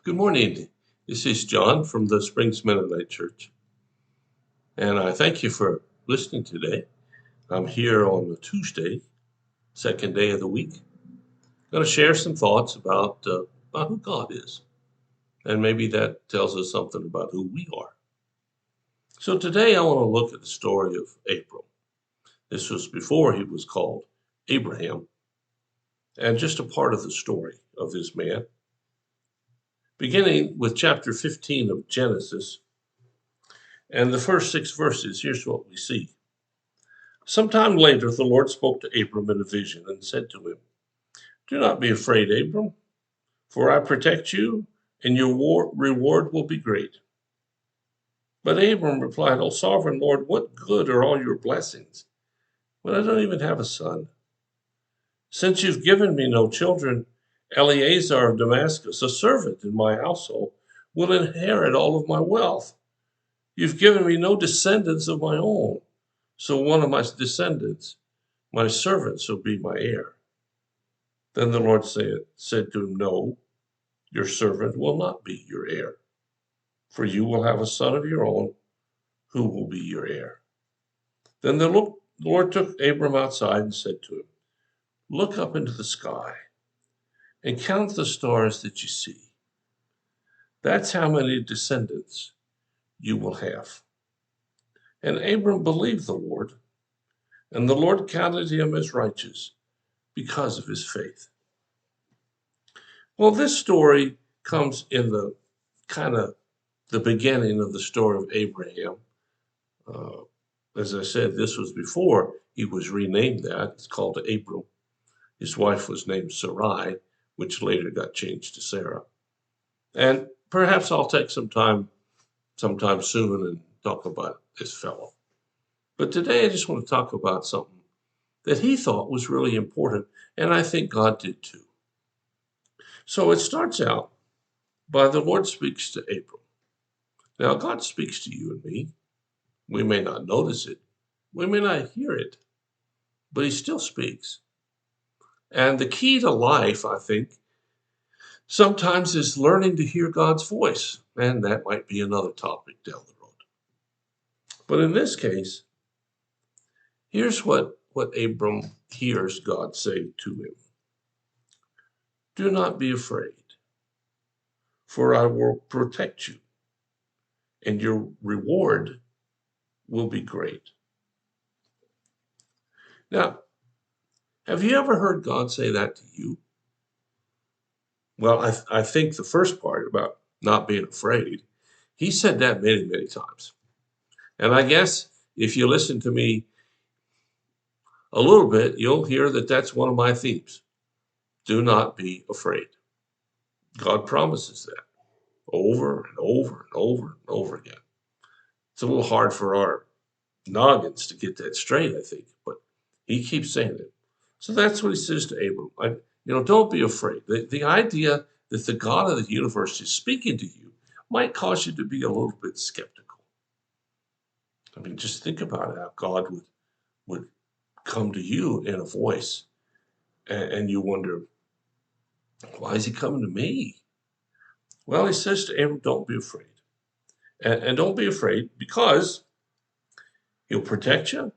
Good morning. This is John from the Springs Mennonite Church, and I thank you for listening today. I'm here on a Tuesday, second day of the week. I'm going to share some thoughts about who God is, and maybe that tells us something about who we are. So today I want to look at the story of Abram. This was before he was called Abraham, and just a part of the story of this man, beginning with chapter 15 of Genesis. And the first 6 verses, here's what we see. Sometime later, the Lord spoke to Abram in a vision and said to him, "Do not be afraid, Abram, for I protect you, and your reward will be great." But Abram replied, "O sovereign Lord, what good are all your blessings when I don't even have a son? Since you've given me no children, Eleazar of Damascus, a servant in my household, will inherit all of my wealth. You've given me no descendants of my own, so one of my descendants, my servant, shall be my heir." Then the Lord said to him, "No, your servant will not be your heir, for you will have a son of your own who will be your heir." Then the Lord took Abram outside and said to him, "Look up into the sky and count the stars that you see. That's how many descendants you will have." And Abram believed the Lord, and the Lord counted him as righteous because of his faith. Well, this story comes in the kind of the beginning of the story of Abraham. Uh, as I said, this was before he was renamed that. It's called Abram. His wife was named Sarai, which later got changed to Sarah. And perhaps I'll take some time sometime soon and talk about this fellow. But today I just want to talk about something that he thought was really important, and I think God did too. So it starts out by the Lord speaks to Abram. Now, God speaks to you and me. We may not notice it, we may not hear it, but he still speaks. And the key to life, I think, sometimes is learning to hear God's voice. And that might be another topic down the road. But in this case, here's what Abram hears God say to him: "Do not be afraid, for I will protect you, and your reward will be great." Now, have you ever heard God say that to you? Well, I think the first part about not being afraid, he said that many, many times. And I guess if you listen to me a little bit, you'll hear that that's one of my themes. Do not be afraid. God promises that over and over and over and over again. It's a little hard for our noggins to get that straight, I think, but he keeps saying it. So that's what he says to Abram. Don't be afraid. The idea that the God of the universe is speaking to you might cause you to be a little bit skeptical. I mean, just think about how God would come to you in a voice, and you wonder, why is he coming to me? Well, he says to Abram, don't be afraid. And don't be afraid because he'll protect you,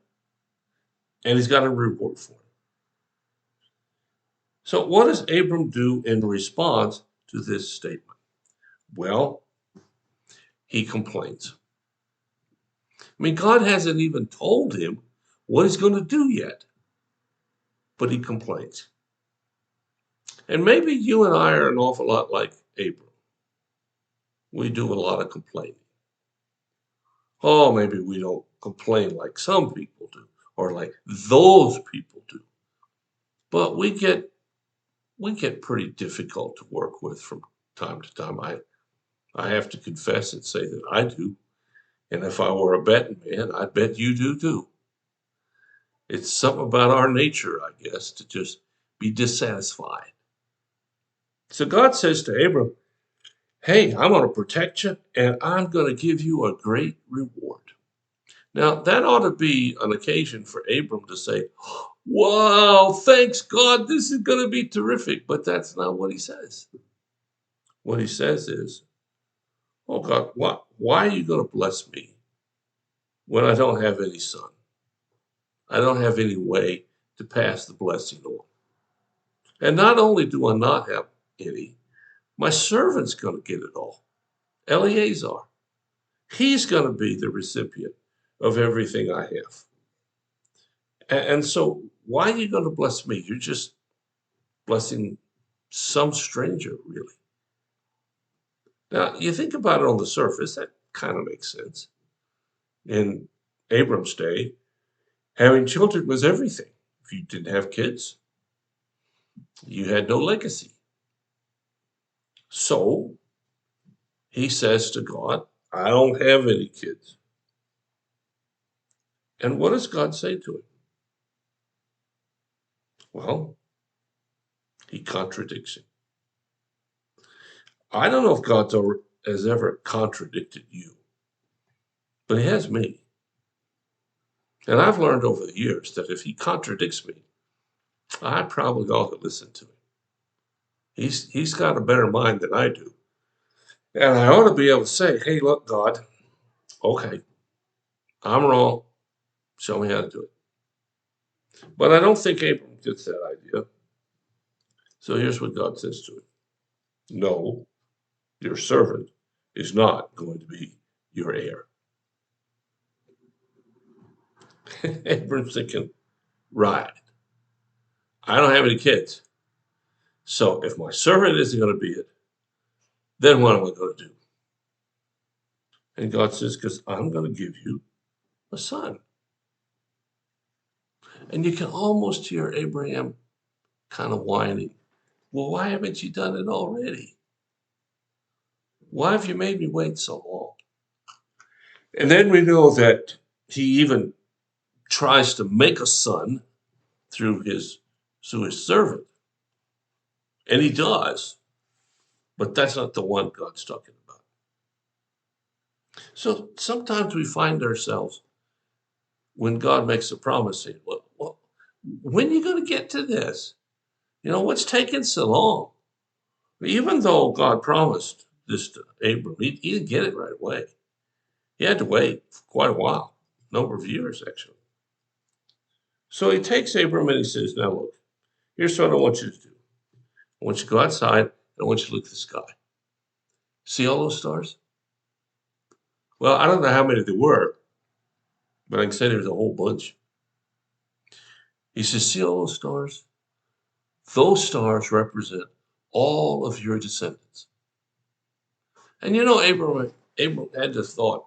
and he's got a reward for you. So what does Abram do in response to this statement? Well, he complains. I mean, God hasn't even told him what he's going to do yet, but he complains. And maybe you and I are an awful lot like Abram. We do a lot of complaining. Oh, maybe we don't complain like some people do, or like those people do. But we get pretty difficult to work with from time to time. I have to confess and say that I do. And if I were a betting man, I'd bet you do too. It's something about our nature, I guess, to just be dissatisfied. So God says to Abram, "Hey, I'm going to protect you, and I'm going to give you a great reward." Now, that ought to be an occasion for Abram to say, "Wow, thanks God, this is going to be terrific." But that's not what he says. What he says is, oh God, why are you going to bless me when I don't have any son? I don't have any way to pass the blessing on. And not only do I not have any, my servant's going to get it all. Eleazar. He's going to be the recipient of everything I have. And so why are you going to bless me? You're just blessing some stranger, really. Now, you think about it on the surface, that kind of makes sense. In Abram's day, having children was everything. If you didn't have kids, you had no legacy. So he says to God, I don't have any kids. And what does God say to him? Well, he contradicts him. I don't know if God has ever contradicted you, but he has me. And I've learned over the years that if he contradicts me, I probably ought to listen to him. He's got a better mind than I do. And I ought to be able to say, hey, look, God, okay, I'm wrong. Show me how to do it. But I don't think Abram gets that idea. So here's what God says to him. No, your servant is not going to be your heir. Abram's thinking, right, I don't have any kids. So if my servant isn't going to be it, then what am I going to do? And God says, because I'm going to give you a son. And you can almost hear Abraham kind of whining. Well, why haven't you done it already? Why have you made me wait so long? And then we know that he even tries to make a son through his servant. And he does, but that's not the one God's talking about. So sometimes we find ourselves when God makes a promise saying, well, when are you going to get to this? You know, what's taking so long? Even though God promised this to Abram, he didn't get it right away. He had to wait for quite a while, a number of years, actually. So he takes Abram and he says, now look, here's what I want you to do. I want you to go outside and I want you to look at the sky. See all those stars? Well, I don't know how many there were, but I can say there's a whole bunch. He says, see all those stars? Those stars represent all of your descendants. And you know, Abram had this thought,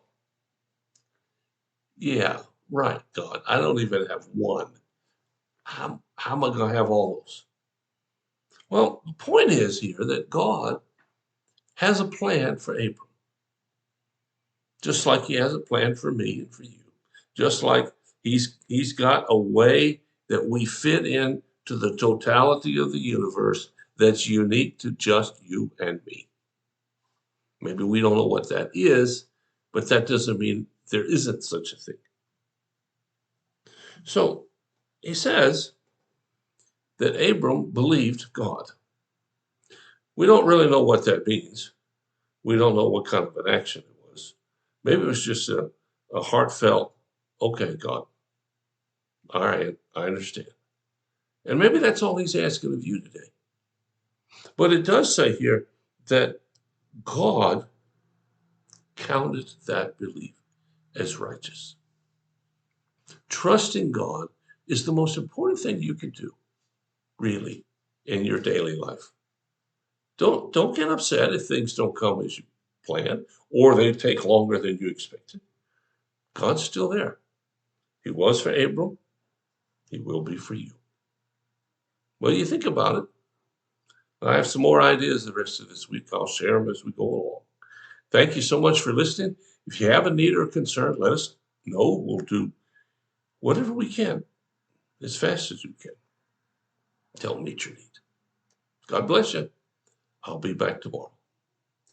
yeah, right, God, I don't even have one. How am I going to have all those? Well, the point is here that God has a plan for Abram, just like he has a plan for me and for you. Just like he's got a way that we fit in to the totality of the universe that's unique to just you and me. Maybe we don't know what that is, but that doesn't mean there isn't such a thing. So he says that Abram believed God. We don't really know what that means. We don't know what kind of an action it was. Maybe it was just a heartfelt, okay, God, all right, I understand. And maybe that's all he's asking of you today. But it does say here that God counted that belief as righteous. Trusting God is the most important thing you can do, really, in your daily life. Don't get upset if things don't come as you planned or they take longer than you expected. God's still there. He was for Abram. He will be for you. What do you think about it? I have some more ideas the rest of this week. I'll share them as we go along. Thank you so much for listening. If you have a need or a concern, let us know. We'll do whatever we can as fast as we can to help meet your need. God bless you. I'll be back tomorrow.